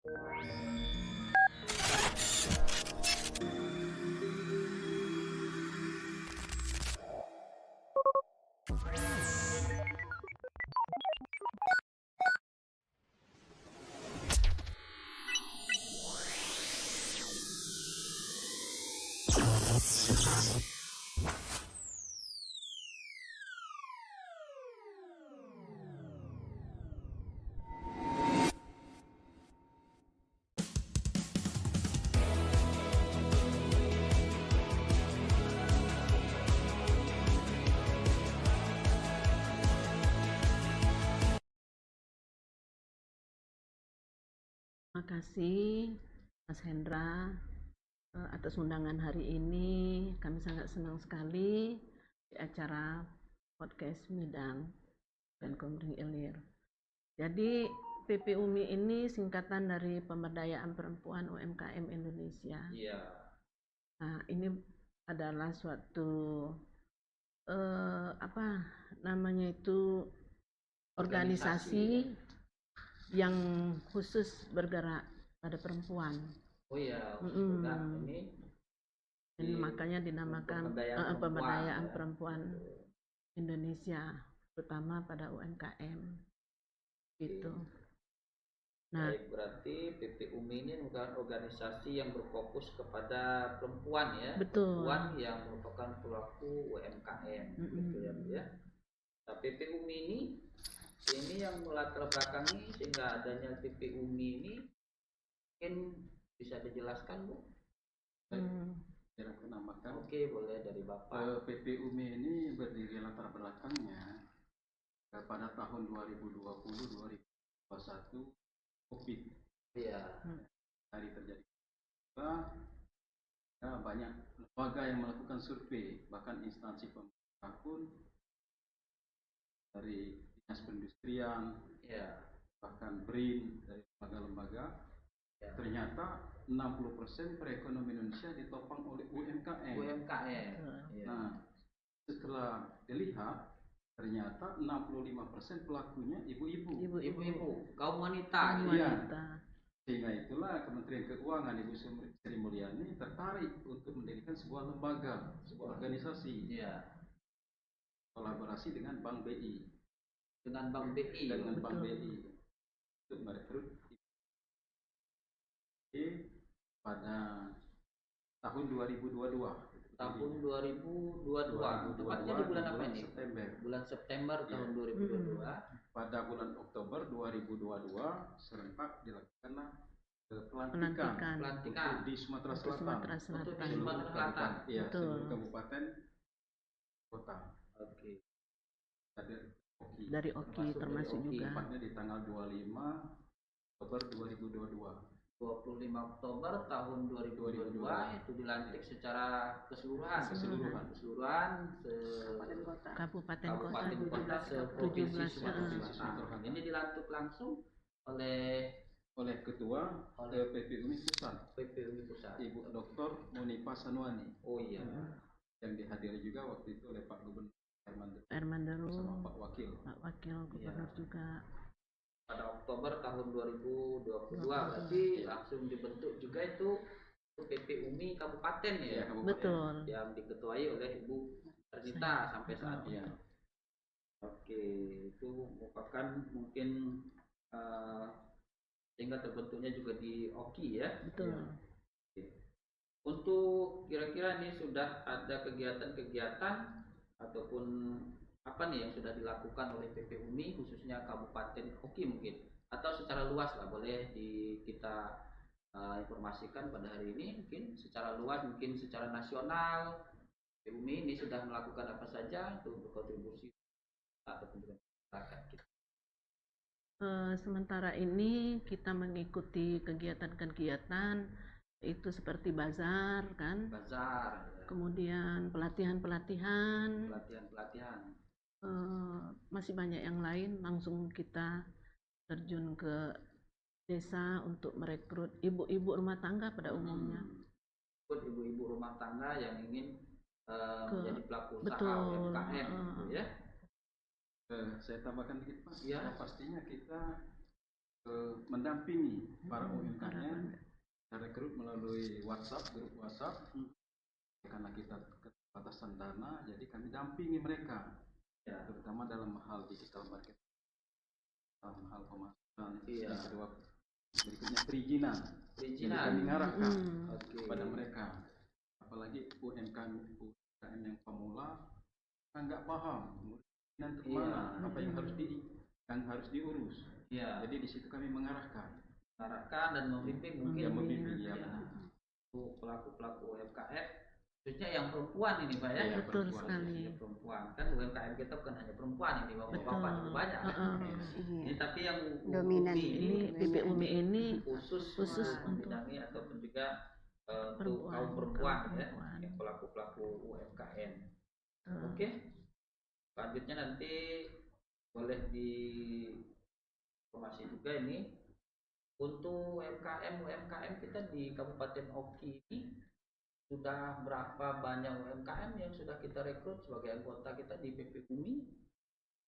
Terima kasih Mas Hendra atas undangan hari ini. Kami sangat senang sekali di acara podcast Midang dan Komering Ilir. Jadi PP UMI ini singkatan dari Pemberdayaan Perempuan UMKM Indonesia. Iya. Nah, ini adalah suatu organisasi yang khusus bergerak pada perempuan. Oh iya, ini makanya dinamakan Pemberdayaan Perempuan Indonesia, terutama pada UMKM. Gitu. Nah, berarti PP UMI ini bukan organisasi yang berfokus kepada perempuan ya. Betul. Perempuan yang merupakan pelaku UMKM, gitu ya. Nah, PP UMI ini yang melatar belakangi sehingga adanya PP UMI ini, mungkin bisa dijelaskan, Bu? Yang aku namakan. Oke, boleh dari Bapak. PP UMI ini berdiri latar belakangnya pada tahun 2020-2021 COVID. Iya. Hari terjadi banyak lembaga yang melakukan survei, bahkan instansi pemerintah pun, dari dinas perindustrian, bahkan BRIN, dari lembaga-lembaga. Ternyata 60% perekonomian Indonesia ditopang oleh UMKM. Nah, setelah dilihat, ternyata 65% pelakunya ibu-ibu, kaum wanita. Sehingga itulah Kementerian Keuangan Ibu Sri Mulyani tertarik untuk mendirikan sebuah lembaga, sebuah organisasi. Kolaborasi dengan Bank BI. Bank BI untuk merekrut pada tahun 2022. Tepatnya di bulan apa ini? September. Bulan September tahun 2022. Pada bulan Oktober 2022 serentak dilakukanlah pelantikan di Sumatera Selatan. Iya, seluruh kabupaten kota. Oke. Dari Oki termasuk juga. Tepatnya di tanggal 25 Oktober 2022. 25 Oktober tahun 2022 itu dilantik secara keseluruhan kabupaten kota se-provinsi Sumatera Selatan. Ini dilantik langsung oleh ketua PP UMI Pusat, Ibu Dr. Munipa Sanuani. Oh iya. Yang dihadiri juga waktu itu oleh Pak Gubernur Herman Deru sama Pak Wakil Gubernur juga. Pada Oktober tahun 2022 berarti langsung dibentuk juga itu PP UMI Kabupaten ya. Betul. Yang diketuai oleh Ibu Ernita sampai saat ini. Oke, itu merupakan mungkin sehingga terbentuknya juga di Oki ya. Betul. Untuk kira-kira ini sudah ada kegiatan-kegiatan ataupun apa nih yang sudah dilakukan oleh PP UMI khususnya Kabupaten Oki mungkin, atau secara luas lah boleh kita informasikan pada hari ini, mungkin secara luas, mungkin secara nasional PP UMI ini sudah melakukan apa saja untuk berkontribusi ataupun juga masyarakat kita. Sementara ini kita mengikuti kegiatan-kegiatan itu seperti bazar kan, kemudian pelatihan masih banyak yang lain. Langsung kita terjun ke desa untuk merekrut ibu-ibu rumah tangga pada umumnya. Ibu-ibu rumah tangga yang ingin menjadi pelaku usaha UMKM gitu ya. Saya tambahkan dikit Pak. Ya, pastinya kita mendampingi para para UMKM. Kita rekrut melalui WhatsApp, grup WhatsApp. Karena kita keterbatasan dana, jadi kami dampingi mereka, terutama dalam hal digital marketing, dalam hal pemasaran. Yang kedua, berikutnya perizinan. Jadi kami ngarahkan kepada mereka, apalagi UMKM yang pemula kan nggak paham perizinan itu mana, apa yang harus diurus. Jadi di situ kami mengarahkan dan membimbing mungkin untuk pelaku UMKM, khususnya yang perempuan ini Pak ya. Betul sekali. Perempuan kan UMKM kita bukan hanya perempuan ini, bapak-bapak juga banyak. Ini tapi yang dominan ini PP UMI ini khusus untuk membidangi ataupun juga untuk kaum perempuan ya, yang pelaku UMKM. Oke. Selanjutnya nanti boleh diinformasi juga ini untuk UMKM kita di Kabupaten Oki ini sudah berapa banyak UMKM yang sudah kita rekrut sebagai anggota kita di PP UMI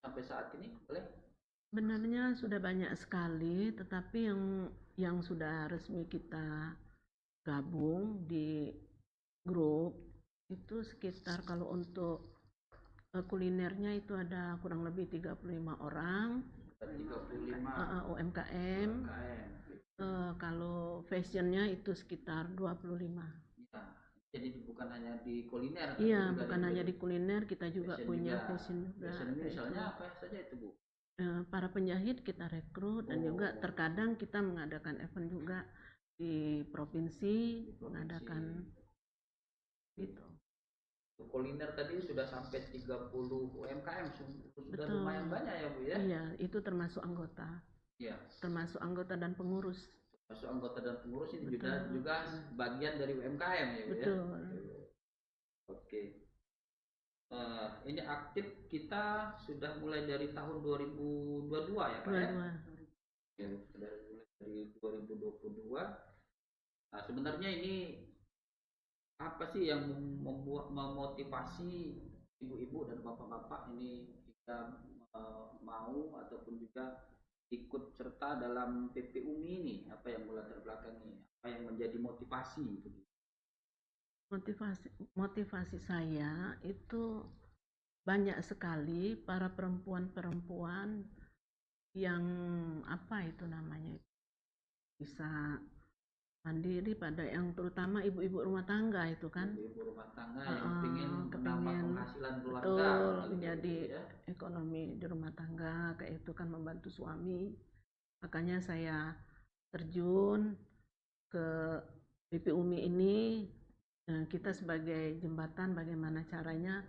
sampai saat ini, boleh? Sebenarnya sudah banyak sekali, tetapi yang sudah resmi kita gabung di grup itu sekitar, kalau untuk kulinernya itu ada kurang lebih 35 orang 35 UMKM. Kalau fashionnya itu sekitar 25. Jadi bukan hanya di kuliner. Iya, bukan hanya di kuliner, kita juga punya fashion juga. Fashion misalnya apa saja itu Bu? Para penjahit kita rekrut, dan juga terkadang kita mengadakan event juga di provinsi. Mengadakan gitu. Kuliner tadi sudah sampai 30 UMKM, sudah lumayan banyak ya Bu ya? Iya, itu termasuk anggota. Iya. Termasuk anggota dan pengurus. Masuk anggota dan pengurus ini juga bagian dari UMKM ya Bu ya? Betul. Oke. Ini aktif kita sudah mulai dari tahun 2022 ya Pak ya? Ya, dari 2022. Nah, sebenarnya ini apa sih yang memotivasi ibu-ibu dan bapak-bapak ini jika mau ataupun juga ikut serta dalam PP UMI ini? Apa yang melatar belakangi? Apa yang menjadi motivasi? Motivasi saya itu banyak sekali para perempuan-perempuan yang bisa mandiri, pada yang terutama ibu-ibu rumah tangga itu kan. Ibu rumah tangga yang ingin menambah penghasilan keluarga. Betul, menjadi ekonomi di rumah tangga, kayak itu kan membantu suami. Makanya saya terjun ke PP UMI ini. Kita sebagai jembatan, bagaimana caranya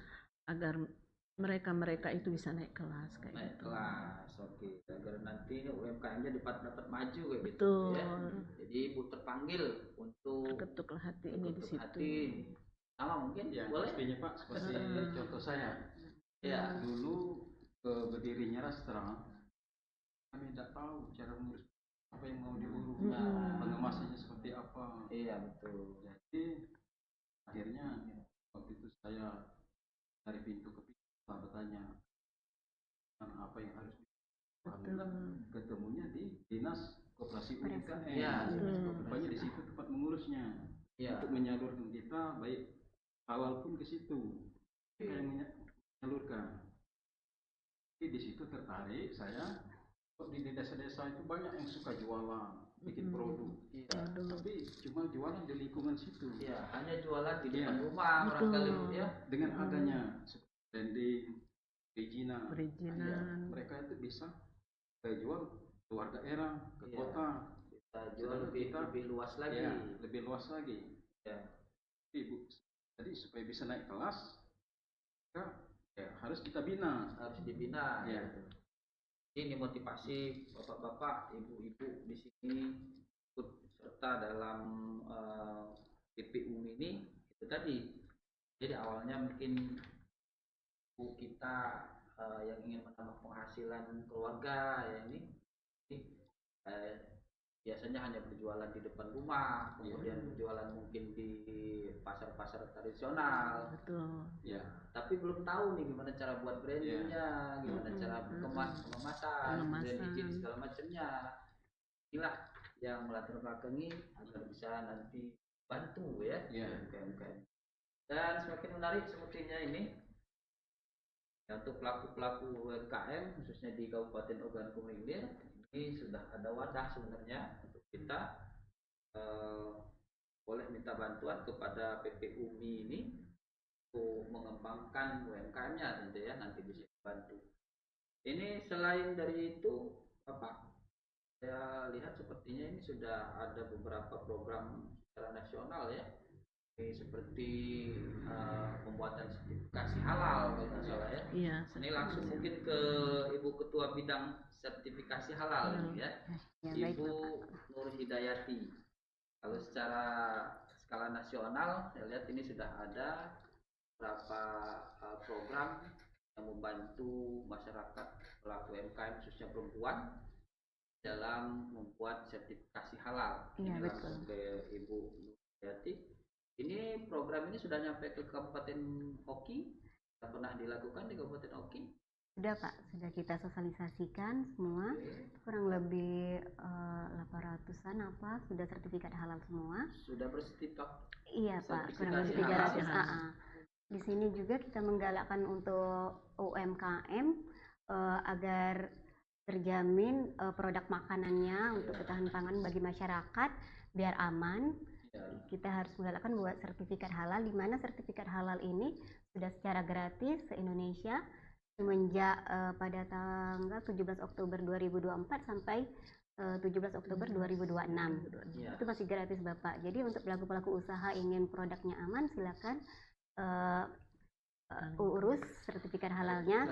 agar mereka itu bisa naik kelas kayak gitu. Kelas, oke. Agar nanti UMKM-nya dapat maju kayak betul. Gitu ya. Jadi ibu terpanggil untuk ketuklah hati ini di situ. Sama mungkin ya, boleh? Pastinya Pak, seperti contoh saya. Ya. Dulu berdirinya Rastra, kami tidak tahu cara mengurus apa yang mau diurus, pengemasannya seperti apa. Iya betul. Jadi akhirnya waktu itu saya dari pintu ke pintu bertanya apa yang harus dilakukan. Ketemunya di dinas koperasi UMKM. Ya, rupanya di situ tempat mengurusnya. Untuk menyalurkan kita, baik halal pun ke situ yang menyalurkan. Jadi di situ tertarik saya. Kok di desa-desa itu banyak yang suka jualan, bikin produk. Tapi cuma jualan di lingkungan situ. Iya, hanya jualan di depan rumah barangkali ya. Dengan adanya branding, perizinan, mereka itu bisa jual keluar daerah, ke kota. Kita jual lebih luas lagi. Ya, lebih luas lagi. Ya. Jadi supaya bisa naik kelas, harus kita bina. Harus dibina. Ya. Ini motivasi bapak-bapak, ibu-ibu di sini ikut serta dalam PP UMI ini itu tadi. Jadi awalnya mungkin ibu kita yang ingin menambah penghasilan keluarga ya ini biasanya hanya berjualan di depan rumah, kemudian berjualan mungkin di pasar-pasar tradisional. Betul. Ya, tapi belum tahu nih gimana cara buat brandingnya, gimana cara pengemasan, brand izin segala macamnya. inilah yang melatar belakangi agar bisa nanti bantu ya UMKM. Dan semakin menarik sepertinya ini ya, untuk pelaku-pelaku UMKM khususnya di Kabupaten Ogan Komering Ilir ini sudah ada wadah sebenarnya untuk kita boleh minta bantuan kepada PP UMI ini untuk mengembangkan UMKM-nya tentu ya, nanti bisa dibantu. Ini selain dari itu Bapak, saya lihat sepertinya ini sudah ada beberapa program secara nasional ya, seperti pembuatan sertifikasi halal kalau nggak salah ya. Iya. Ini langsung mungkin ke Ibu Ketua Bidang Sertifikasi Halal ini ya, Ibu Nur Hidayati. Kalau secara skala nasional, saya lihat ini sudah ada beberapa program yang membantu masyarakat pelaku UMKM khususnya perempuan dalam membuat sertifikasi halal. Iya, ini betul. langsung ke Ibu Nurjati. Ini program ini sudah nyampe ke Kabupaten Oki? Sudah pernah dilakukan di Kabupaten Oki? Sudah Pak, sudah kita sosialisasikan semua. Kurang lebih 800-an apa sudah sertifikat halal semua. Sudah bersertifikat? Iya Pak, kurang lebih Sertifikasi 300 halal. AA. Di sini juga kita menggalakkan untuk UMKM agar terjamin produk makanannya untuk ketahanan pangan bagi masyarakat biar aman. Kita harus menggalakkan buat sertifikat halal, di mana sertifikat halal ini sudah secara gratis se-Indonesia semenjak pada tanggal 17 Oktober 2024 sampai 17 Oktober 2026. Itu masih gratis Bapak. Jadi untuk pelaku-pelaku usaha ingin produknya aman, silakan urus sertifikat halalnya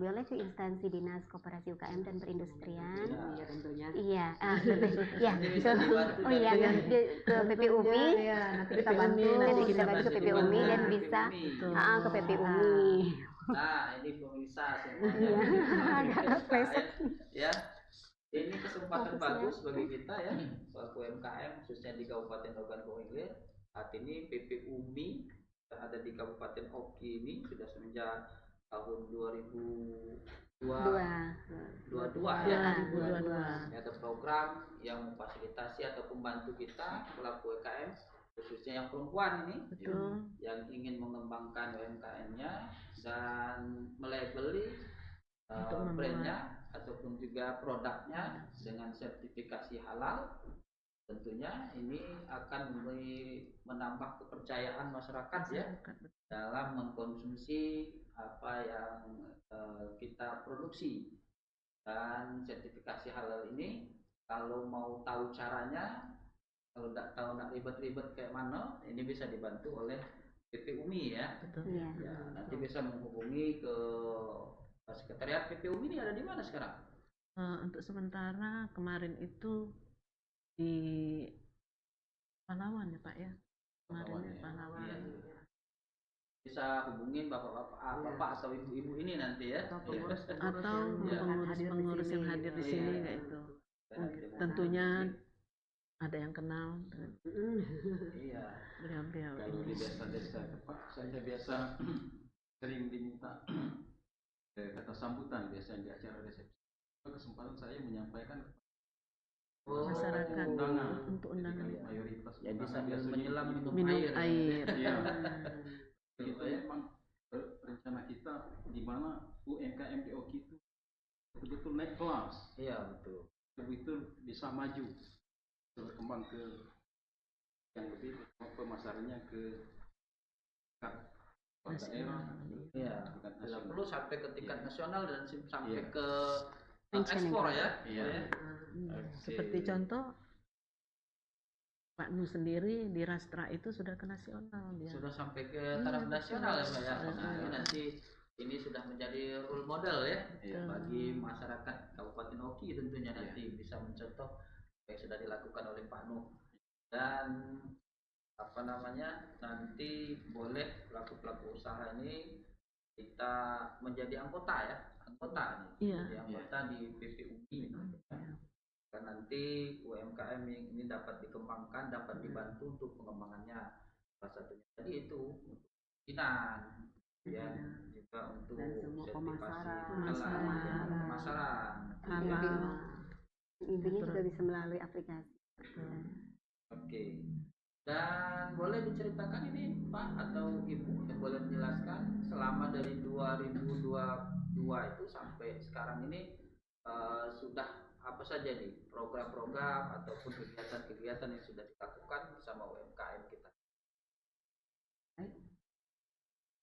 boleh ke instansi Dinas Koperasi UKM dan Perindustrian. Iya tentunya. Iya, ke PP UMI. Nanti kita bantu. Nanti kita bantu ke PP UMI dan bisa ke PP UMI. Nah, ini pemirsa semuanya. Ya, ini kesempatan bagus bagi kita ya, pelaku UMKM khususnya di Kabupaten Ogan Komering Ilir. Saat ini PP UMI yang ada di Kabupaten Oki ini sudah semenjak tahun 2022 ya. Ini ada program yang memfasilitasi atau membantu kita pelaku UMKM khususnya yang perempuan ini. Betul. Yang ingin mengembangkan UMKM-nya dan melabeli brandnya ataupun juga produknya dengan sertifikasi halal. Tentunya ini akan menambah kepercayaan masyarakat ya dalam mengkonsumsi apa yang kita produksi. Dan sertifikasi halal ini kalau mau tahu caranya, kalau tidak tahu nak ribet-ribet kayak mana, ini bisa dibantu oleh PP UMI ya. Betul. Ya, nanti bisa menghubungi ke sekretariat PP UMI. Ini ada di mana sekarang? Untuk sementara kemarin itu di Pahlawan ya Pak ya. Kemarin ya Pahlawan. Iya. Bisa hubungin bapak-bapak atau ibu-ibu ini nanti ya. Atau pengurus yang hadir di sini kayak itu. Tentunya ada yang kenal dengan beliau-beliau. Kalau di desa-desa Pak, saya biasa sering diminta kata sambutan biasanya di acara resepsi. Kesempatan saya menyampaikan masyarakat untuk undangan. Mayoritas jadi sambil menyelam minum air. Iya. Kita memang rencana kita di mana UMKM di Oki itu betul-betul naik kelas. Iya betul. Betul bisa maju, berkembang ke yang lebih pemasarannya ke daerah. Iya. Tidak perlu sampai ke tingkat nasional dan sampai ke ekspor ya. Iya. Seperti contoh Pak Nu sendiri di Rastra itu sudah ke nasional dia. Sudah sampai ke taraf nasional ya Pak ya. Nah, ini nanti ini sudah menjadi role model ya bagi masyarakat Kabupaten Oki tentunya nanti bisa mencontoh yang sudah dilakukan oleh Pak Nu. Dan apa namanya, nanti boleh pelaku-pelaku usaha ini kita menjadi anggota nih, jadi anggota di PP UMI. Dan nanti UMKM ini dapat dikembangkan, dapat dibantu untuk pengembangannya. Salah satunya tadi itu untuk perizinan, ya juga untuk sertifikasi pemasaran. Intinya juga bisa melalui aplikasi. Oke. Dan boleh diceritakan ini Pak atau Ibu yang boleh menjelaskan selama dari 2022 itu sampai sekarang ini sudah apa saja nih program-program ataupun kegiatan-kegiatan yang sudah dilakukan bersama UMKM kita. Baik.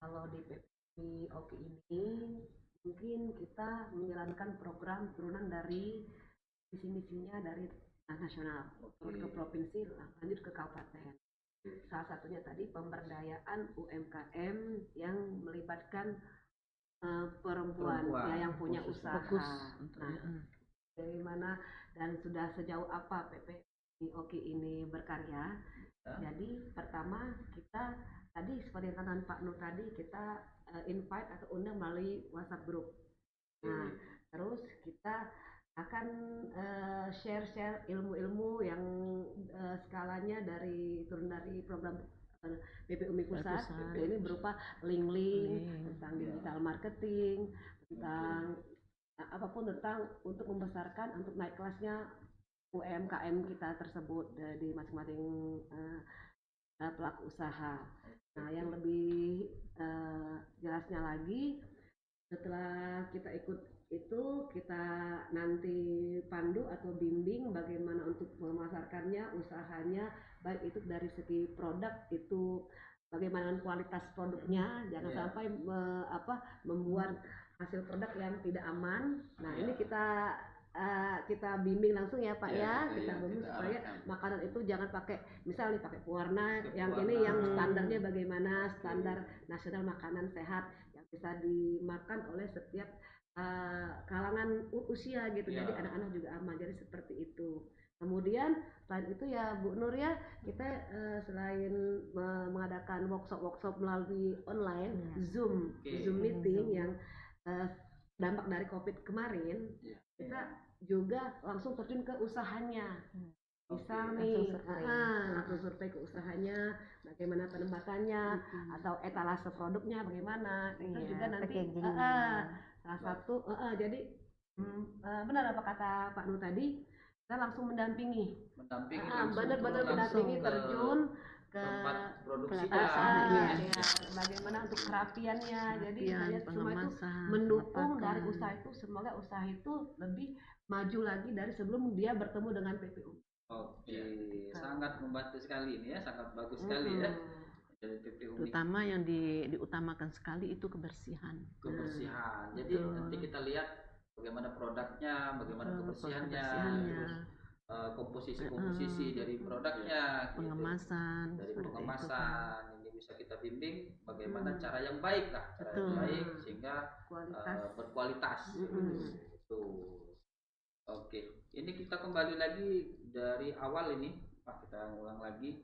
Kalau di OKI ini mungkin kita menjalankan program turunan dari visi-misinya dari nasional ke provinsi lanjut ke kabupaten. Salah satunya tadi pemberdayaan UMKM yang melibatkan perempuan ya yang punya usaha. Dari mana dan sudah sejauh apa PPOKI ini berkarya. Jadi pertama kita tadi seperti yang katakan Pak Nur tadi, kita invite atau undang melalui WhatsApp group. Nah, terus kita akan share ilmu-ilmu yang skalanya turun dari program BPUMI pusat. Ini berupa link-link tentang digital marketing, tentang apapun tentang untuk membesarkan, untuk naik kelasnya UMKM kita tersebut di masing-masing pelaku usaha. Nah, yang lebih jelasnya lagi, setelah kita ikut itu, kita nanti pandu atau bimbing bagaimana untuk memasarkannya, usahanya, baik itu dari segi produk itu bagaimana kualitas produknya, jangan sampai membuat hasil produk yang tidak aman. Nah, ini kita bimbing langsung ya Pak kita bimbing supaya makanan itu jangan pakai misalnya pakai pewarna yang ini yang standarnya bagaimana, standar nasional makanan sehat yang bisa dimakan oleh setiap kalangan usia gitu. Jadi anak-anak juga aman, jadi seperti itu. Kemudian selain itu ya Bu Nur ya, kita selain mengadakan workshop melalui online Zoom meeting yang dampak dari COVID kemarin, kita juga langsung terjun ke usahanya. Misal nih, langsung survei ke usahanya, bagaimana penempatannya, atau etalase produknya bagaimana. Itu juga nanti salah satu, jadi benar apa kata Pak Nur tadi, kita langsung mendampingi benar-benar mendampingi terjun ke tempat produksi bagaimana untuk kerapiannya. Jadi saya semua itu mendukung dari usaha itu, semoga usaha itu lebih maju lagi dari sebelum dia bertemu dengan PPU. Oke, sangat membantu sekali ini ya, sangat bagus sekali ya. Dari PPU terutama yang diutamakan sekali itu kebersihan. Jadi nanti kita lihat bagaimana produknya, bagaimana kebersihannya, terus komposisi dari produknya, pengemasan, dari pengemasan ini bisa kita bimbing bagaimana cara yang baik lah, cara yang baik sehingga berkualitas. Oke, ini kita kembali lagi dari awal ini Pak, kita ulang lagi.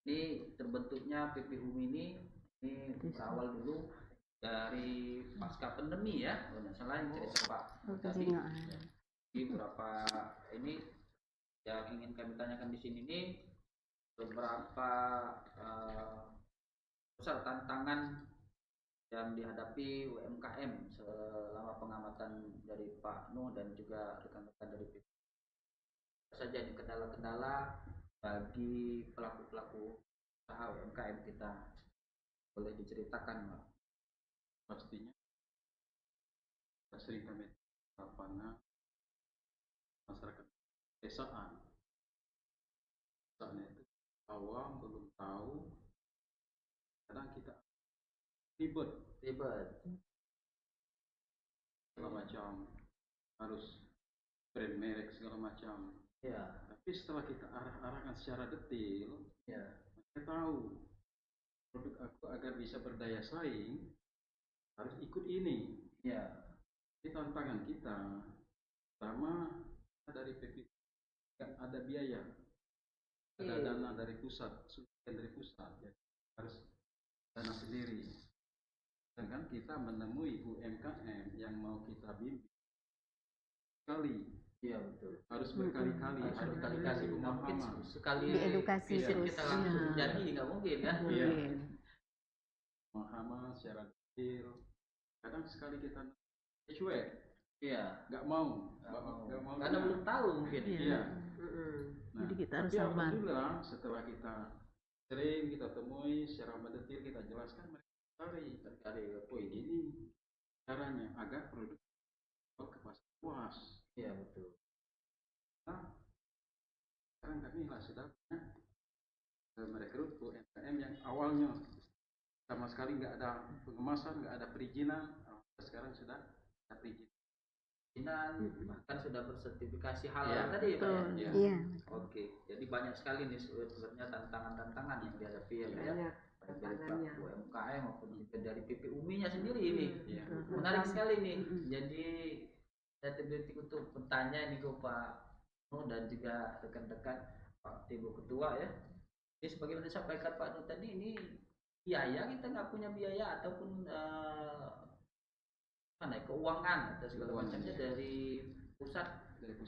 Ini terbentuknya PPUMI ini berawal dulu dari pasca pandemi ya, selain cerita Pak. Tapi beberapa ini yang ingin kami tanyakan di sini nih, beberapa besar tantangan yang dihadapi UMKM selama pengamatan dari Pak Nuh dan juga rekan-rekan dari PP. Apa saja nih kendala-kendala bagi pelaku-pelaku usaha UMKM kita, boleh diceritakan Pak? Pastinya sering kami lapangan masyarakat pedesaan itu awam belum tahu, kadang kita ribet segala macam, harus brand merek segala macam. Tapi setelah kita arahkan secara detail, kita tahu produk aku agar bisa berdaya saing harus ikut ini. Ini tantangan kita. Pertama, dari PP ada biaya, ada dana dari pusat, subsidi dari pusat, jadi harus dana sendiri. Sedangkan kita menemui UMKM yang mau kita bimbing sekali, betul, harus berkali-kali, mungkin sekali diedukasi terus. Kita langsung jadi nggak mungkin kan? Pemahaman secara detail. Kadang sekali kita cuek, Iya. nggak mau, Karena dengar. belum tahu mungkin. Iya. Iya. Nah, Jadi kita harus tapi sabar. alhamdulillah setelah kita sering kita temui secara mendetil, kita jelaskan, mereka tertarik. Oh ini caranya agar produk ke pasar luas. Iya betul. Nah, sekarang kami lah sudah merekrut UMKM yang awalnya sama sekali nggak ada pengemasan, nggak ada perizinan, sekarang sudah ada perizinan. Bahkan sudah bersertifikasi halal Iya, tadi Pak ya. Iya. Iya. Oke, jadi banyak sekali nih sebenarnya tantangan-tantangan yang dihadapi ya Pak ya. Banyak Baik dari tantangannya. UMKM maupun juga dari PPUMI-nya sendiri ini. Iya. Menarik sekali nih. Jadi saya terbetik untuk bertanya nih ke Pak Nuh dan juga rekan-rekan Pak Ibu Ketua ya. Jadi sebagaimana disampaikan Pak Nuh tadi, ini biaya, kita nggak punya biaya ataupun keuangan atau segala macamnya dari pusat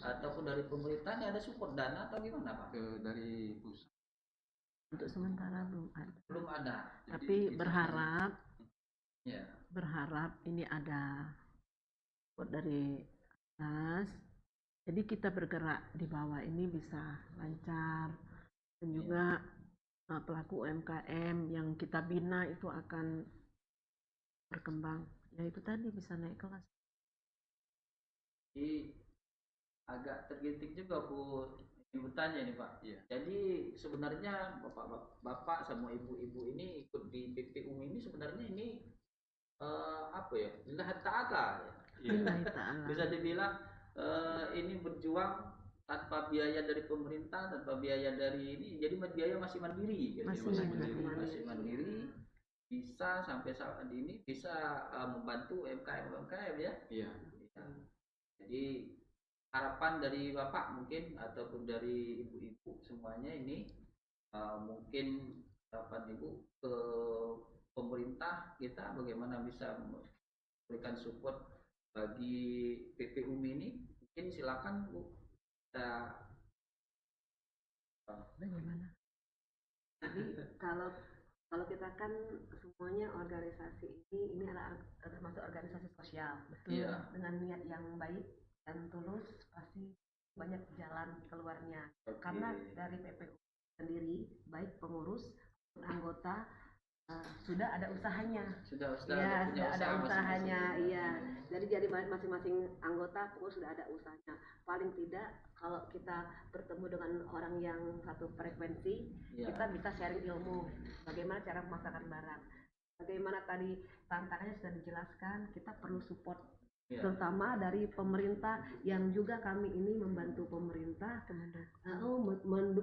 ataupun dari pemerintah, ada support dana atau gimana Pak? Dari pusat. Untuk sementara belum ada. Belum ada. Tapi berharap Ya. berharap ini ada support dari atas. Jadi kita bergerak di bawah ini bisa lancar, dan juga pelaku UMKM yang kita bina itu akan berkembang. Ya itu tadi bisa naik kelas. Jadi agak tergintik juga aku ingin bertanya nih Pak. Iya. Jadi sebenarnya bapak sama ibu-ibu ini ikut di PPUMI ini sebenarnya ini apa ya? Lillahi ta'ala ya. Lillahi ta'ala. Bisa dibilang ini berjuang tanpa biaya dari pemerintah, tanpa biaya dari ini, jadi biaya masih mandiri gitu. Masih mandiri, bisa sampai saat ini bisa membantu UMKM ya. Iya. Jadi harapan dari Bapak mungkin ataupun dari ibu-ibu semuanya ini mungkin harapan Ibu ke pemerintah kita bagaimana bisa memberikan support bagi PPUMI ini. Mungkin silakan Bu. Kita Bagaimana? Jadi kalau kita kan semuanya organisasi ini adalah termasuk organisasi sosial. Iya. Dengan niat yang baik dan tulus pasti banyak jalan keluarnya. Oke. Karena dari PPU sendiri baik pengurus maupun anggota sudah ada usahanya. Sudah Iya, punya sudah ada usaha usahanya, masing-masing. iya. Jadi masing-masing anggota pengurus sudah ada usahanya. Paling tidak kalau kita bertemu dengan orang yang satu frekuensi, Iya. kita bisa sharing ilmu. Bagaimana cara memasarkan barang. Bagaimana tadi tantangannya sudah dijelaskan, kita perlu support. Iya. Terutama dari pemerintah yang juga kami ini membantu pemerintah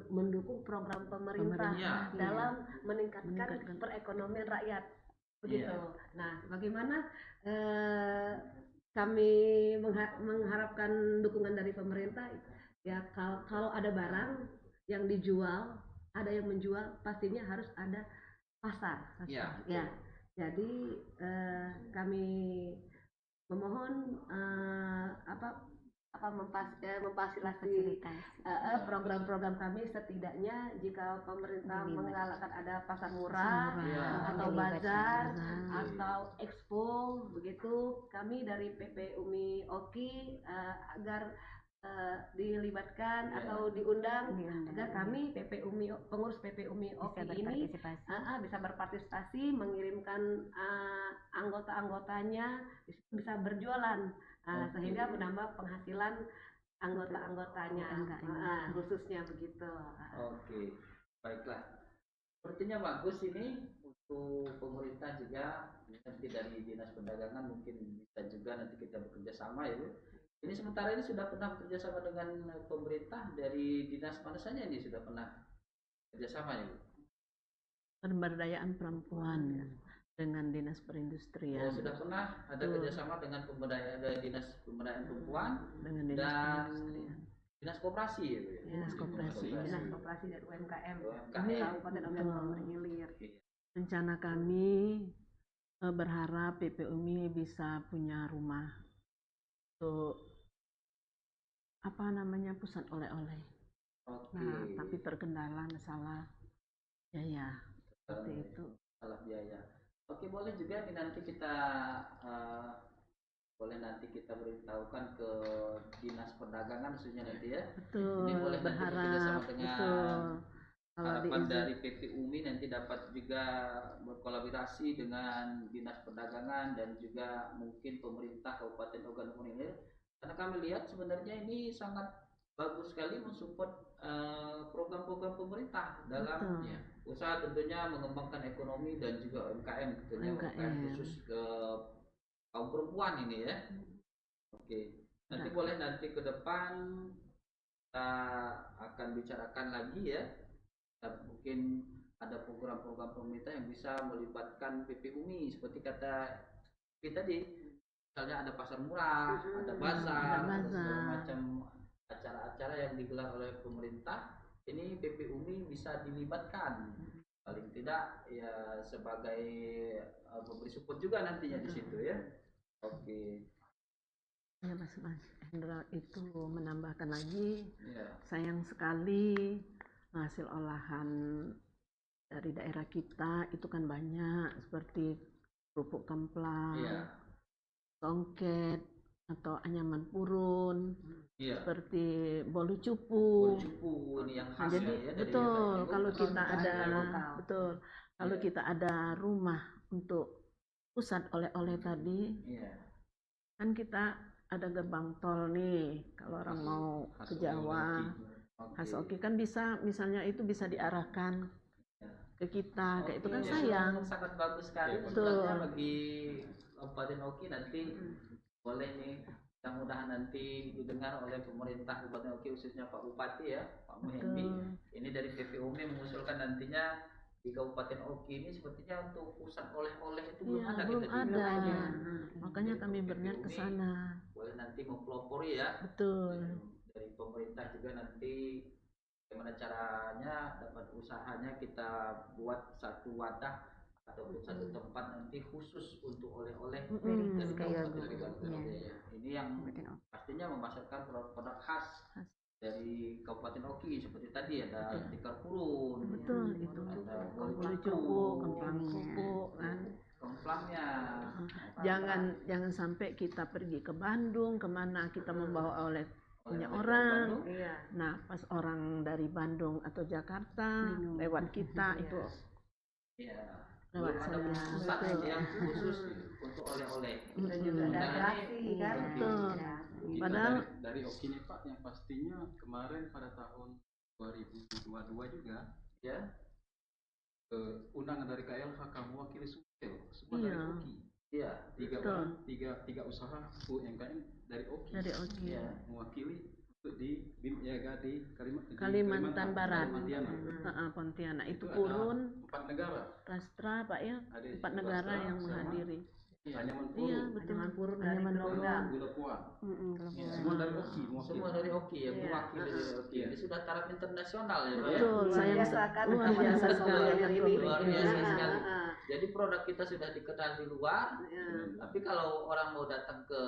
mendukung program pemerintah Pemerintah. dalam meningkatkan Meningkatkan. perekonomian rakyat begitu. Iya. Nah, bagaimana kami mengharapkan dukungan dari pemerintah ya, kalau ada barang yang dijual, ada yang menjual, pastinya harus ada pasar. Iya. Ya, jadi kami memohon memfasilitasi program-program kami, setidaknya jika pemerintah menggalakkan ada pasar murah atau bazar atau expo begitu, kami dari PPUMI OKI agar dilibatkan atau diundang agar kami pengurus PPUMI OKI ini bisa berpartisipasi, mengirimkan anggota-anggotanya bisa berjualan sehingga menambah penghasilan anggota-anggotanya khususnya begitu. Oke, baiklah. Sepertinya bagus ini untuk pemerintah juga, nanti dari Dinas Perdagangan mungkin bisa juga nanti kita bekerja sama ya Bu. Ini sementara ini sudah pernah bekerja sama dengan pemerintah dari dinas mana saja ini sudah pernah kerjasama ya Bu? Pemberdayaan perempuan dengan Dinas Perindustrian. Oh, sudah pernah ada kerjasama dengan Dinas Pemberdayaan Perempuan Dengan Dinas dan Perindustrian. Dinas Koperasi ya Bu ya? Dinas Koperasi. Dinas Koperasi dan UMKM Ini Kabupaten Ogan Ilir. Rencana kami berharap PPUMI bisa punya rumah untuk pusat oleh-oleh. Oke. Nah, tapi terkendala masalah biaya seperti itu. Salah biaya. Oke, boleh juga nih nanti kita boleh nanti kita beritahukan ke Dinas Perdagangan khususnya nanti ya. Betul, Ini boleh nanti berharap bekerjasama dengan betul. Kalau harapan diizin, dari PP UMI nanti dapat juga berkolaborasi dengan Dinas Perdagangan dan juga mungkin pemerintah Kabupaten Ogan Komering. Karena kami lihat sebenarnya ini sangat bagus sekali mensupport program-program pemerintah dalam betul. usaha tentunya mengembangkan ekonomi dan juga UMKM tentunya UMKM UMKM. khusus ke kaum perempuan ini ya. Oke. Nanti Nah. boleh nanti ke depan kita akan bicarakan lagi ya. Dan mungkin ada program-program pemerintah yang bisa melibatkan PP UMI seperti kata kita tadi. Misalnya ada pasar murah, ada bazar, ada segala macam acara-acara yang digelar oleh pemerintah. Ini PP UMI bisa dilibatkan. Paling tidak ya sebagai pemberi support juga nantinya di situ ya. Oke. Ya Mas Hendra itu menambahkan lagi, Ya. sayang sekali hasil olahan dari daerah kita itu kan banyak seperti kerupuk kemplang, Iya. songket atau anyaman purun, Iya. seperti bolu cupu. Bolu cupu ini yang Nah, khas jadi ya dari betul lokal. kalau kita lokal, ada lokal. betul kalau Iya. kita ada rumah untuk pusat oleh-oleh tadi, Iya. kan kita ada gerbang tol nih kalau orang mau ke Jawa. Khas Oki kan bisa misalnya itu bisa diarahkan ke kita, kayak itu kan Oke, sayang. sangat bagus sekali Betul. sebenarnya bagi Kabupaten Oki nanti boleh nih mudah-mudahan nanti didengar oleh pemerintah Kabupaten Oki khususnya Pak Bupati ya Pak Muhyendi. Ini dari PP UMI mengusulkan nantinya di Kabupaten Oki ini sepertinya untuk pusat oleh-oleh itu belum Iya, ada belum kita di ada. Kabupaten. Makanya Jadi kami PP berniat ke UMI sana. boleh nanti mempelopori ya. Betul. Dari pemerintah juga nanti bagaimana caranya dapat usahanya kita buat satu wadah ataupun satu tempat nanti khusus untuk oleh-oleh dari Kabupaten Oki ya. Ini yang pastinya memasarkan produk-produk khas dari Kabupaten Oki seperti tadi ada tikar purun, Betul itu. ada Bolu bolu cupu, kemplang cupu kan. kemplangnya. Jangan sampai kita pergi ke Bandung, kemana kita membawa oleh punya Oleh-oleh orang. Bandung. Iya. Nah, pas orang dari Bandung atau Jakarta lewat kita itu Iya. lewat Belum ada saya. pusat Betul. yang khusus untuk oleh-oleh. Dan juga ada Nah, atraksi kan. Betul. Kita Padahal dari Oki nih Pak, yang pastinya kemarin pada tahun 2022 juga Ya. undangan dari KLH kamu wakili semua Iya. dari Oki. Iya. Tiga tiga usaha UMKM dari Oki. dari Oki. Iya. Mewakili untuk di BIM Niaga di Kalimantan Barat. Pontianak. Pontianak itu Itu purun, ada 4 negara. Rastra Pak ya, Ada 4 negara Rastra yang sama menghadiri. Anyaman Iya Purun, betul. Anyaman purun dari Anyaman Gelodang. purun. Gula Puan. Iya. Semua dari Oki. Semua dari Oki ya, Iya. mewakili dari Oki. Ini sudah taraf internasional ya, Pak. Betul, Luar sayang biasa kan. luar biasa sekali Yang yang ini. Luar biasa Iya. sekali. Iya. Jadi produk kita sudah dikenal di luar, Iya. tapi kalau orang mau datang ke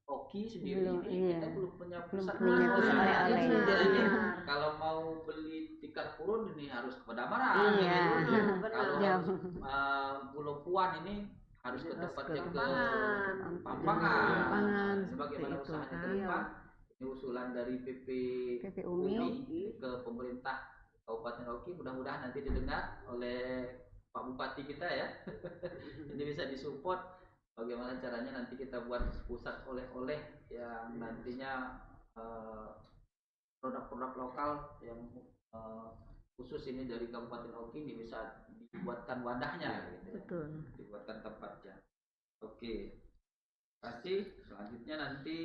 Oki sendiri Belum, ini iya. kita belum punya pusat punya pusat oleh-oleh. Itu Benar. jadi kalau mau beli tikar purun ini harus ke Padamaran. Iya. gitu. Benar. Kalau Jauh. Gula Puan ini harus ke Harus tempatnya ke ke Pampangan. Pampangan, Sebagaimana seperti itu, usahanya kan. ke depan. Ini usulan dari PP UMI. ke pemerintah Kabupaten Oki, mudah-mudahan nanti didengar oleh Pak Bupati kita ya. Ini bisa disupport bagaimana caranya nanti kita buat pusat oleh-oleh yang nantinya produk-produk lokal yang khusus ini dari Kabupaten Oki ini bisa dibuatkan wadahnya gitu. Betul. Dibuatkan tempatnya. Oke. Pasti selanjutnya nanti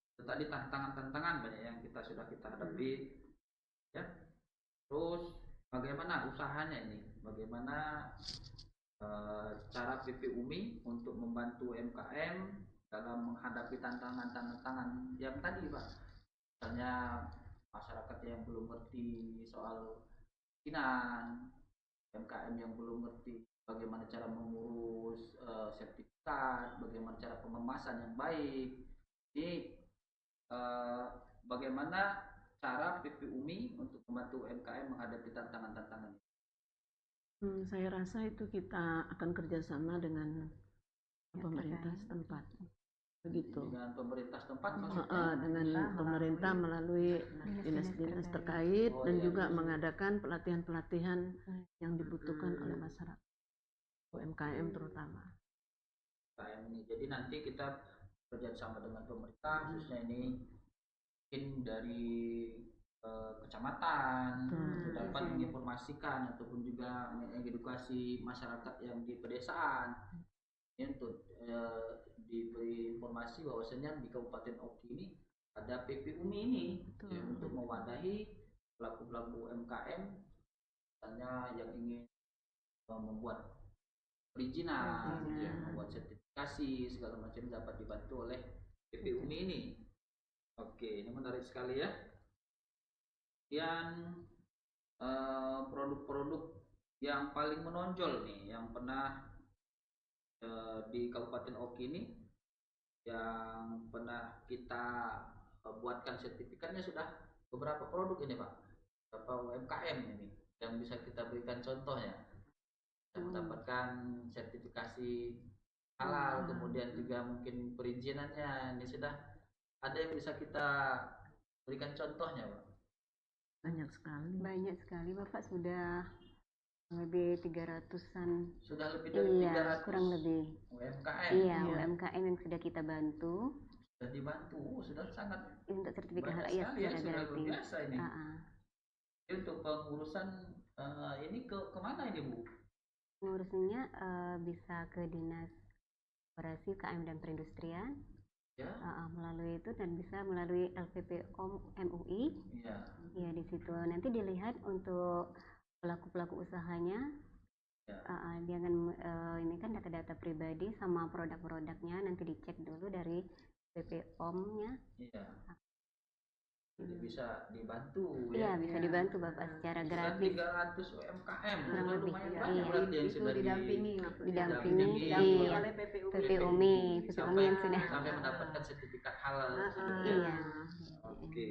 itu tadi tantangan-tantangan banyak yang kita hadapi ya. Terus bagaimana usahanya ini? Bagaimana cara PP UMI untuk membantu UMKM dalam menghadapi tantangan-tantangan yang tadi Pak. Misalnya masyarakat yang belum ngerti soal perizinan, UMKM yang belum ngerti bagaimana cara mengurus sertifikat, bagaimana cara pengemasan yang baik. Ini bagaimana cara PP UMI untuk membantu UMKM menghadapi tantangan-tantangan ini? Saya rasa itu kita akan kerjasama dengan pemerintah setempat. begitu. Dengan pemerintah setempat maksudnya. Dengan pemerintah melalui dinas-dinas terkait Oh, dan iya. juga mengadakan pelatihan-pelatihan yang dibutuhkan oleh masyarakat UMKM terutama. UMKM ini. Jadi nanti kita bekerjasama dengan pemerintah, khususnya ini mungkin dari kecamatan untuk dapat menginformasikan ataupun juga mengedukasi masyarakat yang di pedesaan ini untuk diberi informasi bahwasanya di Kabupaten Oki ini ada PP UMI ini ya, untuk mewadahi pelaku-pelaku UMKM misalnya yang ingin membuat perizinan, ya, membuat sertifikasi segala macam dapat dibantu oleh PP UMI ini. Oke, ini menarik sekali ya. Kemudian produk-produk yang paling menonjol nih yang pernah di Kabupaten Oki ini yang pernah kita buatkan sertifikatnya sudah beberapa produk ini Pak, beberapa UMKM ini yang bisa kita berikan contohnya yang mendapatkan sertifikasi halal, kemudian juga mungkin perizinannya ini sudah ada yang bisa kita berikan contohnya Pak. Banyak sekali. Banyak sekali Bapak, sudah lebih 300-an. Sudah lebih dari Iya, 300 kurang lebih. UMKM. Iya, UMKM yang sudah kita bantu Sudah dibantu, sudah sangat untuk sertifikat halal banyak ya sekali ya, secara sudah luar gratis. biasa ini. Jadi untuk pengurusan ini kemana ini Bu? Ngurusnya bisa ke Dinas Koperasi UKM dan Perindustrian. Ya. Melalui itu dan bisa melalui LPPOM MUI. Iya. Ya, di situ nanti dilihat untuk pelaku-pelaku usahanya. Ya. Jangan ini kan data-data pribadi sama produk-produknya nanti dicek dulu dari PPOM-nya. Iya. Jadi bisa dibantu Iya, ya. bisa dibantu Bapak secara gratis. 300 UMKM. Kurang lebih. Lumayan Iya. banyak berarti yang Itu sudah didampingi didampingi oleh PPUMI. PPUMI yang sudah sampai mendapatkan sertifikat halal. iya. Oke.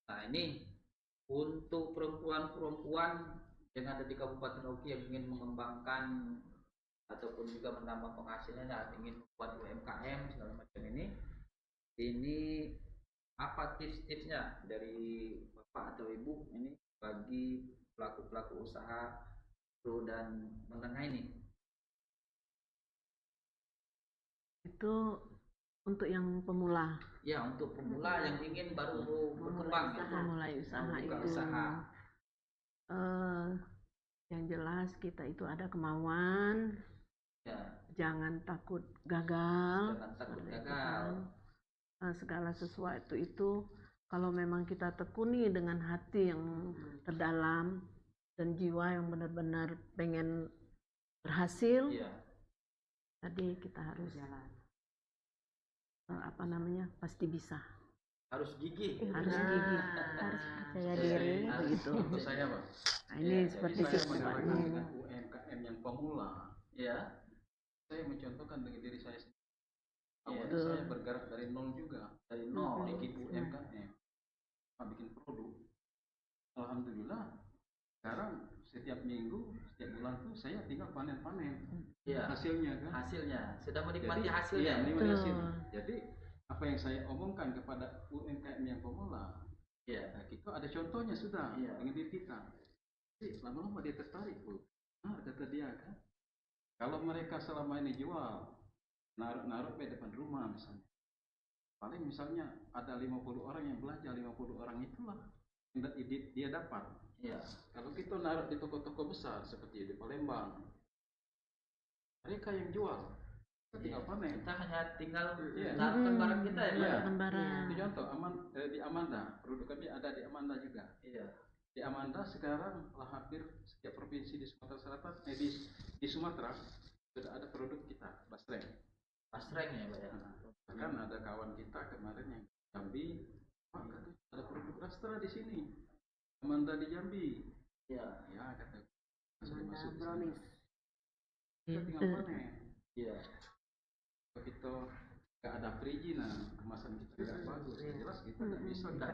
Nah, ini untuk perempuan-perempuan yang ada di Kabupaten Oki yang ingin mengembangkan ataupun juga menambah penghasilannya, ingin membuat UMKM segala macam ini apa tips-tipsnya dari Bapak atau Ibu ini bagi pelaku-pelaku usaha mikro dan menengah ini? Itu untuk yang pemula. Ya, untuk pemula yang ingin baru berkembang, Memulai usaha buka itu. usaha. Yang jelas kita itu ada kemauan. Ya. Jangan takut gagal. Jangan takut Seperti itu gagal. kan. Segala sesuatu itu kalau memang kita tekuni dengan hati yang terdalam dan jiwa yang benar-benar pengen berhasil, Iya. tadi kita harus pasti bisa. Harus gigih. Harus gigih. Harus percaya diri. Begitu. Untuk saya Pak, Nah, ini seperti saya itu Pak. menyarankan dengan UMKM yang pemula, Ya. saya mencontohkan dengan diri saya sendiri. Awalnya Betul. saya bergerak dari nol juga, Dari nol. bikin UMKM, bikin produk. Alhamdulillah, sekarang setiap minggu, setiap bulan tuh saya tinggal panen-panen Iya. hasilnya kan. Hasilnya sudah menikmati Jadi, hasilnya. iya, menikmati Betul. hasilnya. Jadi apa yang saya omongkan kepada UMKM yang pemula, Iya. nah, kita ada contohnya sudah Iya. dengan diri kita. Jadi lama-lama dia tertarik Bu. Nah, kata dia kan, kalau mereka selama ini jual naruh di depan rumah misalnya, paling misalnya ada 50 orang yang belanja, 50 orang itulah yang dia dapat. Iya. Kalau kita naruh di toko-toko besar seperti di Palembang, mereka yang jual, kita tinggal panen. Kita hanya tinggal Iya. naruhkan barang kita ya, Pak. Iya. Lembaran. Itu contoh di Amanda, produk kami ada di Amanda juga. Iya. Di Amanda sekarang telah hampir setiap provinsi di Sumatera Selatan, di Sumatera sudah ada produk kita, basreng. Basreng ya, Pak ya. Bahkan ada kawan kita kemarin yang Jambi, Pak, kata, ada produk Rastra di sini, Amanda di Jambi. Iya. Ya kata, sudah masuk di sana. Brownies. Kita tinggal panen. Iya. Begitu nggak ada perizinan, kemasan kita nggak bagus, ya jelas kita nggak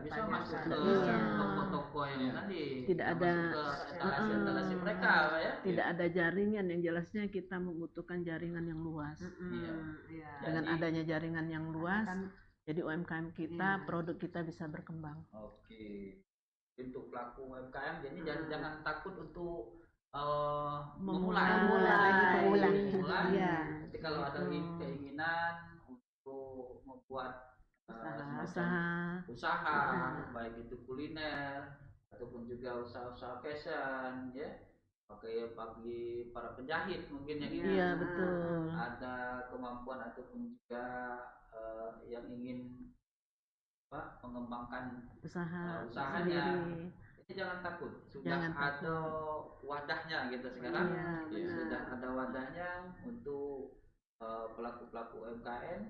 bisa masuk ke Iya. toko-toko yang Iya. tadi, Tidak ada, masuk ke etalase-etalase mereka, Pak, ya. tidak ada jaringan. Yang jelasnya kita membutuhkan jaringan yang luas. Iya. Iya. Dengan Jadi- adanya jaringan yang luas, Kan jadi UMKM kita, produk kita bisa berkembang. Oke. Untuk pelaku UMKM, jadi jangan takut untuk Memulai. memulai. Iya. Jadi kalau ada keinginan untuk membuat semacam Usaha. baik itu kuliner ataupun juga usaha-usaha fashion, ya, bagi para penjahit mungkin yang ingin Iya, betul. ada kemampuan ataupun juga yang ingin mengembangkan Usaha usahanya. sendiri. Jadi jangan takut, sudah Jangan ada wadahnya gitu sekarang. Iya, benar. Sudah ada wadahnya untuk pelaku-pelaku UMKM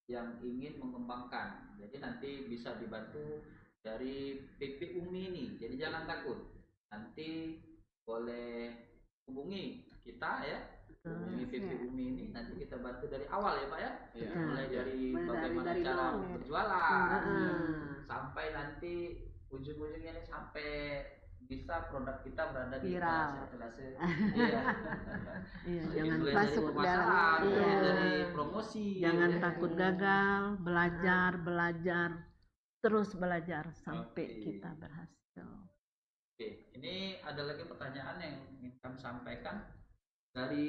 yang ingin mengembangkan. Jadi nanti bisa dibantu dari PP UMI ini. Jadi jangan takut. Nanti boleh hubungi kita, ya. Hubungi PP UMI ini, nanti kita bantu dari awal, ya Pak, ya. Iya. Mulai dari Mulai bagaimana dari cara nol. berjualan, Sampai sampai nanti ujung-ujungnya ini sampai bisa produk kita berada di Viral. etalase. Iya. Iya, Jadi jangan mulai masuk dari pemasaran, dalam- mulai iya. dari promosi. jangan ya. takut gagal, belajar, terus belajar sampai Oke. kita berhasil. Oke, ini ada lagi pertanyaan yang ingin kami sampaikan dari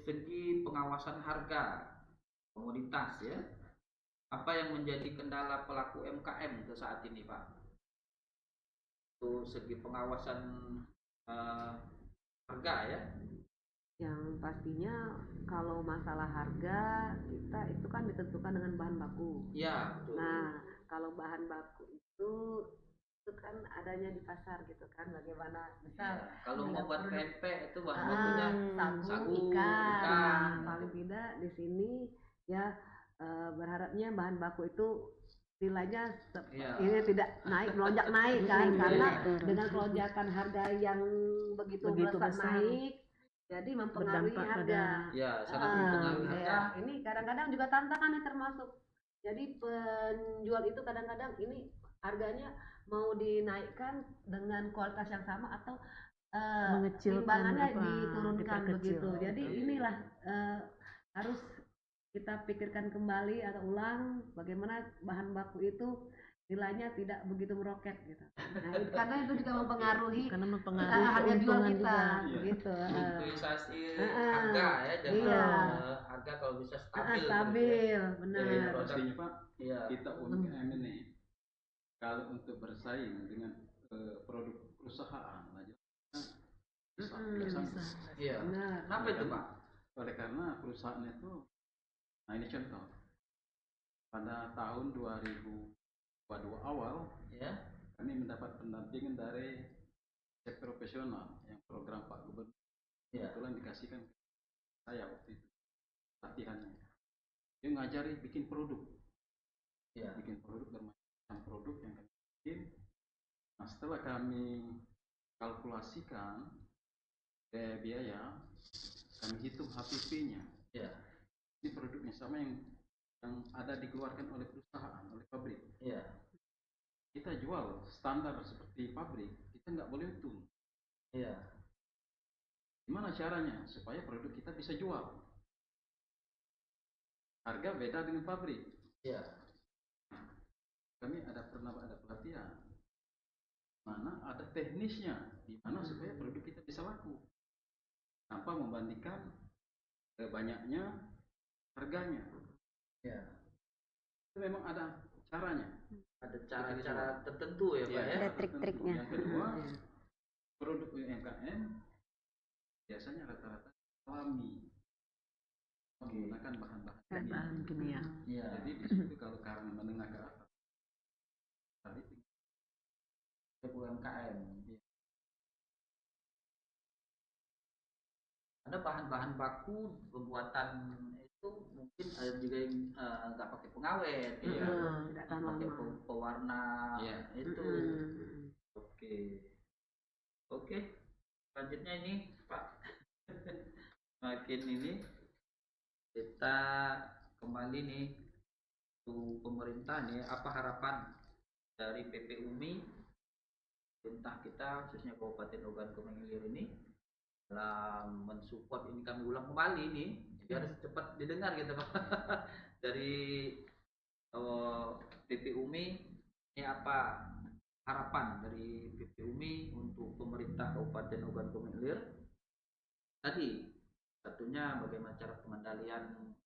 segi pengawasan harga komoditas, ya. Apa yang menjadi kendala pelaku UMKM untuk saat ini, Pak? Untuk segi pengawasan harga, ya. yang pastinya kalau masalah harga kita itu kan ditentukan dengan bahan baku. Iya, betul. Nah, kalau bahan baku itu kan adanya di pasar gitu kan, bagaimana misal Iya, kalau mau ada buat produk- pempek itu bahan bakunya sagu, sagu, ikan. ikan. Nah, paling tidak di sini ya berharapnya bahan baku itu nilainya Iya. ini tidak naik melonjak naik kan, karena Betul. dengan lonjakan harga yang begitu Begitu melesat besar. naik jadi mempengaruhi Berdampak harga. Ya, sangat mempengaruhi harga. Ya, ini kadang-kadang juga tantangannya termasuk. Jadi penjual itu kadang-kadang ini harganya mau dinaikkan dengan kualitas yang sama atau Mengecilkan timbangannya apa, diturunkan diperkecil. begitu. Jadi Oke. inilah harus kita pikirkan kembali atau ulang bagaimana bahan baku itu nilainya tidak begitu meroket gitu. Nah, karena itu juga mempengaruhi Karena mempengaruhi harga jual keuntungan kita juga. begitu. Fluktuasi harga, ya, jadi Iya. harga kalau bisa stabil. Stabil, Dari benar. produk. Pastinya Pak, Iya. kita UMKM ini kalau untuk bersaing dengan produk perusahaan aja bisa, Mm-mm. bisa. Iya. Benar. Kenapa itu, Pak? Oleh karena perusahaan itu, nah ini contoh, pada tahun 2022 awal Ya. kami mendapat pendampingan dari cek profesional yang program Pak Gubernur Iya. kebetulan dikasihkan ke saya waktu itu latihannya. Dia ngajari bikin produk, Iya. bikin produk bermacam produk yang kami bikin. Nah setelah kami kalkulasikan biaya, kami hitung HPP-nya. Iya. Ini produknya sama yang ada dikeluarkan oleh perusahaan, oleh pabrik. Iya. Kita jual standar seperti pabrik, kita nggak boleh untung. Iya. Gimana caranya supaya produk kita bisa jual? Harga beda dengan pabrik. Iya. Kami pernah ada pelatihan, mana ada teknisnya, di mana supaya produk kita bisa laku, tanpa membandingkan banyaknya harganya. Iya. Itu memang ada caranya. Ada cara-cara tertentu, ya, Pak, ya. Ada trik-triknya. Yang kedua, produk UMKM biasanya rata-rata alami, menggunakan bahan-bahan kimia. Bahan kimia. Iya. Jadi di situ kalau karena menengah ke atas, tadi UMKM. Ada bahan-bahan baku pembuatan itu mungkin ada juga yang nggak pakai pengawet, ya. Tidak tahan Pakai lama. pewarna, Iya. itu. Mm-mm. Oke. Oke. Selanjutnya ini, Pak. Makin ini kita kembali nih untuk pemerintah nih, apa harapan dari PP UMI, pemerintah kita khususnya Kabupaten Ogan Komering Ilir ini dalam mensupport ini, kami ulang kembali nih, jadi harus cepat didengar gitu Pak. Dari PP UMI ini apa harapan dari PP UMI untuk pemerintah Kabupaten Ogan Komering Ilir tadi, satunya bagaimana cara pengendalian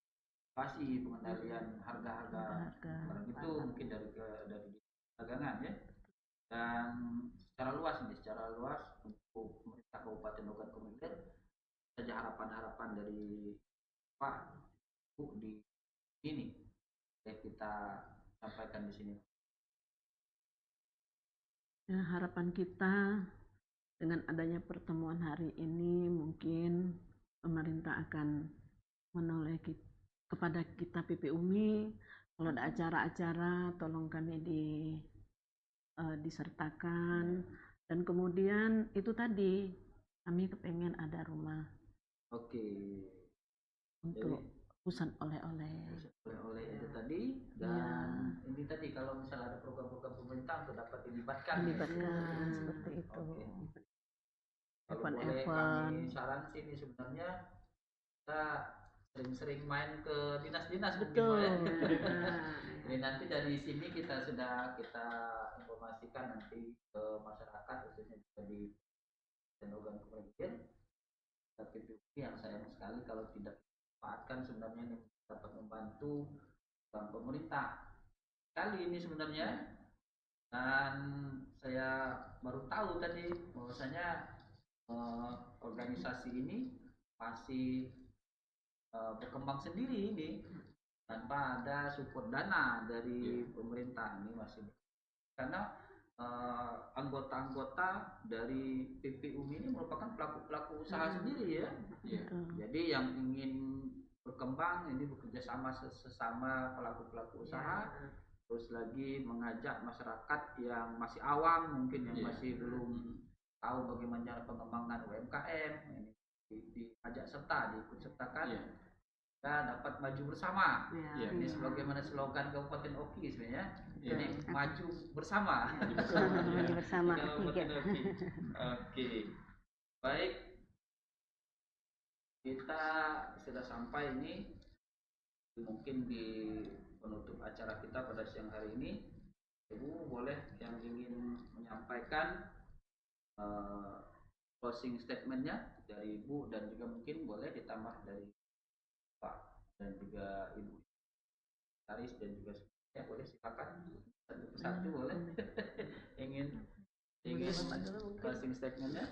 inflasi, pengendalian harga-harga barang itu mungkin dari dagangan ya, dan secara luas untuk pemerintah Kabupaten Ogan Komering Ilir saja harapan-harapan dari Pak Bu di ini yang kita sampaikan di sini. Ya, harapan kita dengan adanya pertemuan hari ini mungkin pemerintah akan menoleh kepada kita PP UMI, kalau ada acara-acara tolong kami disertakan, dan kemudian itu tadi kami kepengen ada rumah Oke. untuk pusat oleh-oleh. Oleh-oleh itu tadi, dan ini tadi kalau misalnya ada program-program pemerintah untuk dapat dilibatkan Seperti itu. Oke. Kalau boleh kami saran sih ini sebenarnya kita sering-sering main ke dinas-dinas mungkin ya. Ini nanti dari sini kita informasikan nanti ke masyarakat khususnya juga di Ogan Komering Ilir. Tapi yang sayang sekali kalau tidak dimanfaatkan, sebenarnya ini dapat membantu pemerintah kali ini sebenarnya. Dan saya baru tahu tadi bahwasanya organisasi ini masih berkembang sendiri ini tanpa ada support dana dari pemerintah, ini masih karena anggota-anggota dari PP UMI ini merupakan pelaku-pelaku usaha sendiri ya. Jadi yang ingin berkembang ini bekerja sama sesama pelaku-pelaku usaha, terus lagi mengajak masyarakat yang masih awam mungkin yang masih belum tahu bagaimana pengembangan UMKM ini diajak serta, diikut sertakan, kita dapat maju bersama. Ini sebagaimana slogan Kabupaten Oki sebenarnya. Ini maju bersama. Maju bersama. Oke. Baik. Kita sudah sampai ini mungkin di penutup acara kita pada siang hari ini. Ibu boleh yang ingin menyampaikan closing statementnya dari Ibu, dan juga mungkin boleh ditambah dari Pak dan juga Ibu Taris dan juga ya, boleh silakan satu persatu boleh. ingin closing statementnya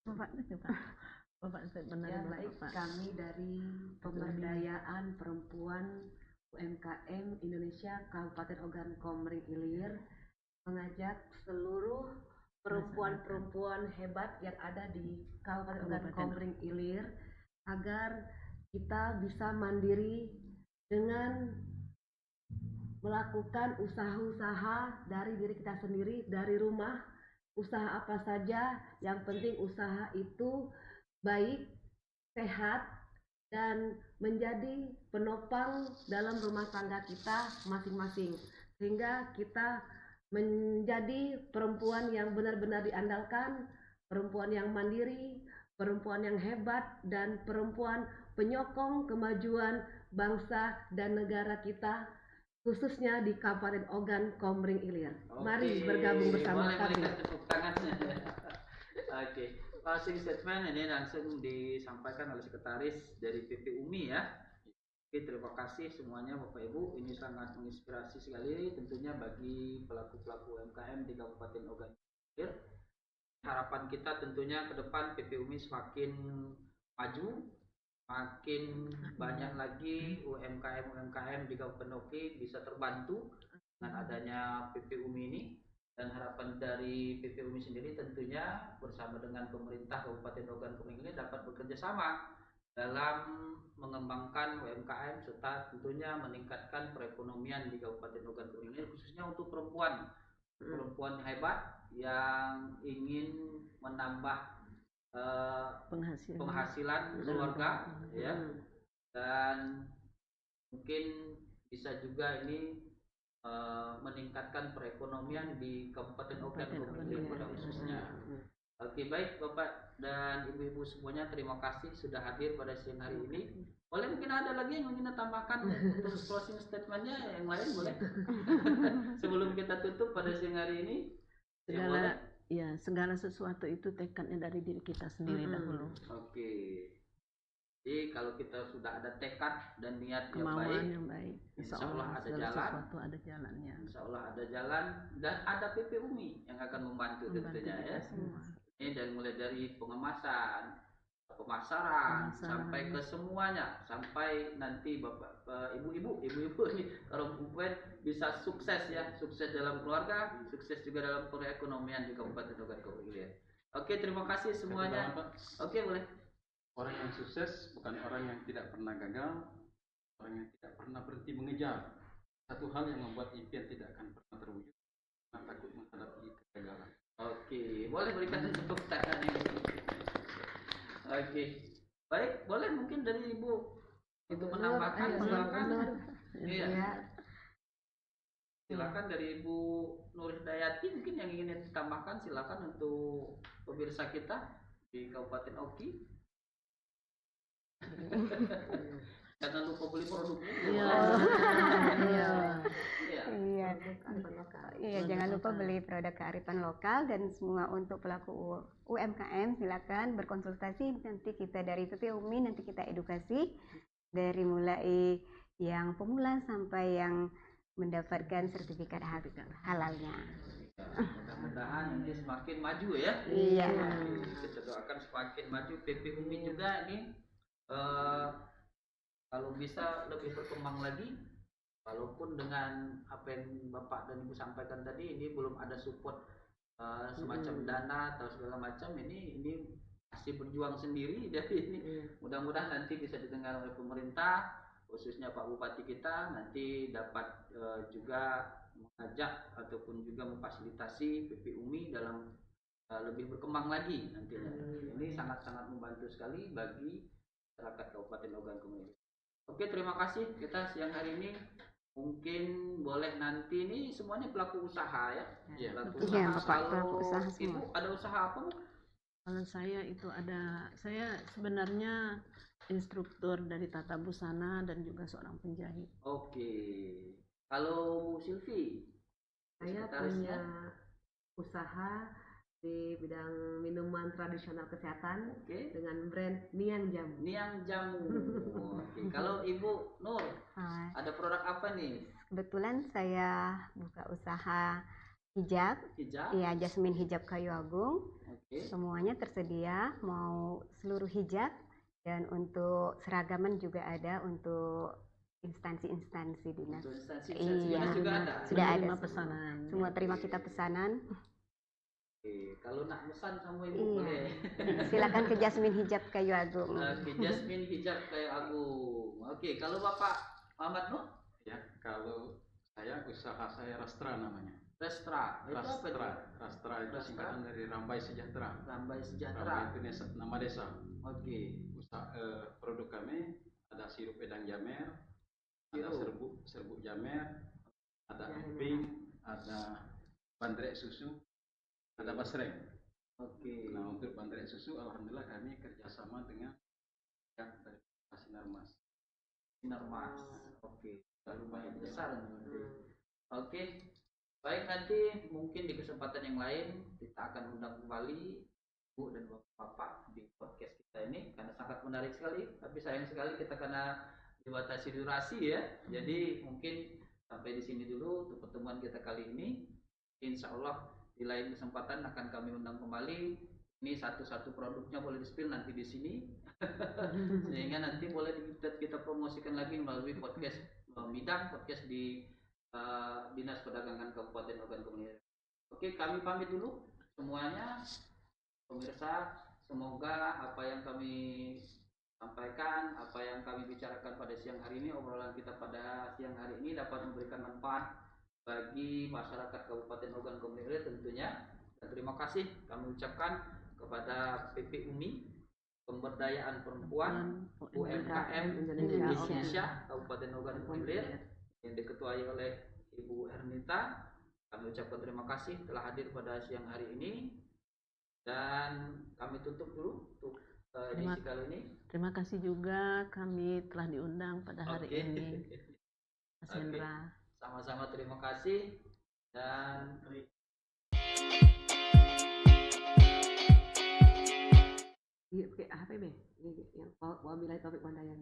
Bapak Ya, baik, kami dari Pemberdayaan Perempuan UMKM Indonesia Kabupaten Ogan Komering Ilir mengajak seluruh perempuan-perempuan hebat yang ada di Kabupaten Ogan Komering Ilir agar kita bisa mandiri dengan melakukan usaha-usaha dari diri kita sendiri, dari rumah. Usaha apa saja, yang penting usaha itu baik, sehat, dan menjadi penopang dalam rumah tangga kita masing-masing, sehingga kita menjadi perempuan yang benar-benar diandalkan, perempuan yang mandiri, perempuan yang hebat, dan perempuan penyokong kemajuan bangsa dan negara kita, khususnya di Kabupaten Ogan Komering Ilir. Mari bergabung bersama kami. Oke, closing statement ini langsung disampaikan oleh sekretaris dari PP UMI ya. Oke, terima kasih semuanya Bapak Ibu, ini sangat menginspirasi sekali tentunya bagi pelaku-pelaku UMKM di Kabupaten Ogan Ilir. Harapan kita tentunya ke depan PP UMI semakin maju, makin banyak lagi UMKM di Kabupaten Oki bisa terbantu dengan adanya PP UMI ini. Dan harapan dari PP UMI sendiri tentunya bersama dengan pemerintah Kabupaten Ogan Komering Ilir dapat bekerja sama dalam mengembangkan UMKM serta tentunya meningkatkan perekonomian di Kabupaten Ogan Komering Ilir, khususnya untuk perempuan hebat yang ingin menambah penghasilan keluarga ya, dan mungkin bisa juga ini meningkatkan perekonomian di Kabupaten Ogan Komering pada khususnya. Oke, baik Bapak dan Ibu-ibu semuanya, terima kasih sudah hadir pada siang hari ini. Boleh mungkin ada lagi yang ingin ditambahkan untuk closing statementnya, yang lain boleh. Sebelum kita tutup pada siang hari ini, segala sesuatu itu tekadnya dari diri kita sendiri dahulu. Oke. Jadi kalau kita sudah ada tekad dan niat Kemauan yang baik, insya Allah ada jalan. Sesuatu ada jalannya. Insya Allah ada jalan dan ada PP UMI yang akan membantu tentunya ya. Ini dari mulai dari pengemasan, pemasaran, sampai ke semuanya, sampai nanti bapak, ibu-ibu ini kalau bisa sukses ya, sukses dalam keluarga, sukses juga dalam perekonomian di Kabupaten Ogan Komering. Oke, terima kasih semuanya. Oke, boleh. Orang yang sukses bukan orang yang tidak pernah gagal, orang yang tidak pernah berhenti mengejar satu hal yang membuat impian tidak akan pernah terwujud karena takut menghadapi kegagalan. Oke, boleh berikan tepuk tangan ini. Oke, baik, boleh mungkin dari Ibu itu menambahkan, silakan. Iya. Silakan dari Ibu Nur Hidayati mungkin yang ingin ditambahkan, silakan untuk pemirsa kita di Kabupaten Oki. Jangan lupa beli produknya. Iya, jangan lupa beli produk kearifan lokal, dan semua untuk pelaku UMKM silakan berkonsultasi, nanti kita dari PP UMI nanti kita edukasi dari mulai yang pemula sampai yang mendapatkan sertifikat halalnya. Mudah-mudahan nanti semakin maju ya. Iya. Kita doakan semakin maju. PP UMI juga ini kalau bisa lebih berkembang lagi, walaupun dengan apa yang Bapak dan Ibu sampaikan tadi, ini belum ada support semacam dana atau segala macam, ini masih berjuang sendiri. Jadi ini mudah-mudahan nanti bisa didengar oleh pemerintah, khususnya Pak Bupati kita, nanti dapat juga mengajak ataupun juga memfasilitasi PP UMI dalam lebih berkembang lagi nantinya. Ini sangat-sangat membantu sekali bagi masyarakat Kabupaten Ogan Komering. Oke, terima kasih. Kita siang hari ini mungkin boleh nanti ini semuanya pelaku usaha ya. Iya. Pelaku Iya, usaha. Bapak, Kalau pelaku usaha semua. Ibu ada usaha apa, Bu? Kalau saya itu saya sebenarnya instruktur dari tata busana dan juga seorang penjahit. Oke. Kalau Bu Silvi? Saya punya usaha di bidang minuman tradisional kesehatan dengan brand Niang Jamu. Niang Jamu. Oke. Kalau Ibu Nur, ada produk apa nih? Kebetulan saya buka usaha hijab. Iya, Jasmine Hijab Kayu Agung. Semuanya tersedia, mau seluruh hijab, dan untuk seragaman juga ada untuk instansi-instansi dinas. Untuk instansi Iya, juga ada. Sudah ada pesanan. semua terima kita pesanan. Oke, kalau nak pesan sama Ibu boleh. Silakan ke Jasmine Hijab Kayu Agung. Oke, Jasmine Hijab Kayu Agung. Oke, kalau Bapak Muhammad Nur? Ya, kalau usaha saya Rastra namanya. Rastra. Rastra itu singkatan dari Rambai Sejahtera. Rambai Sejahtera. Rambai itu nama desa. Oke. Produk kami ada sirup edang jamer, ada serbuk jamer, ada emping, ada bandrek susu, ada basreng. Oke. Nah, untuk bandrek susu, alhamdulillah kami kerjasama dengan yang dari Sinarmas. Oke. Lumayan besar nanti. Oke. Baik, nanti mungkin di kesempatan yang lain kita akan undang kembali Bu dan Bapak di podcast kita ini karena sangat menarik sekali. Tapi sayang sekali kita karena dibatasi durasi ya. Jadi mungkin sampai di sini dulu untuk pertemuan kita kali ini. Insya Allah di lain kesempatan akan kami undang kembali. Ini satu-satu produknya boleh di-spill nanti di sini. Sehingga nanti boleh kita promosikan lagi melalui podcast Midang, podcast di Dinas Perdagangan Kabupaten Ogan Komering. Oke, kami pamit dulu semuanya. Pemirsa, semoga apa yang kami sampaikan, apa yang kami bicarakan pada siang hari ini, obrolan kita pada siang hari ini dapat memberikan manfaat bagi masyarakat Kabupaten Ogan Komering tentunya. Dan terima kasih kami ucapkan kepada PP UMI Pemberdayaan Perempuan UMKM Indonesia. Indonesia Kabupaten Ogan Ilir yang diketuai oleh Ibu Ernita. Kami ucapkan terima kasih telah hadir pada siang hari ini, dan kami tutup dulu untuk edisi kali ini. Terima kasih juga kami telah diundang pada hari Oke. ini, Mas Oke. Hendra. Sama-sama terima kasih, dan Iya, pakai HP be, yang wabillahi taufik walhidayah.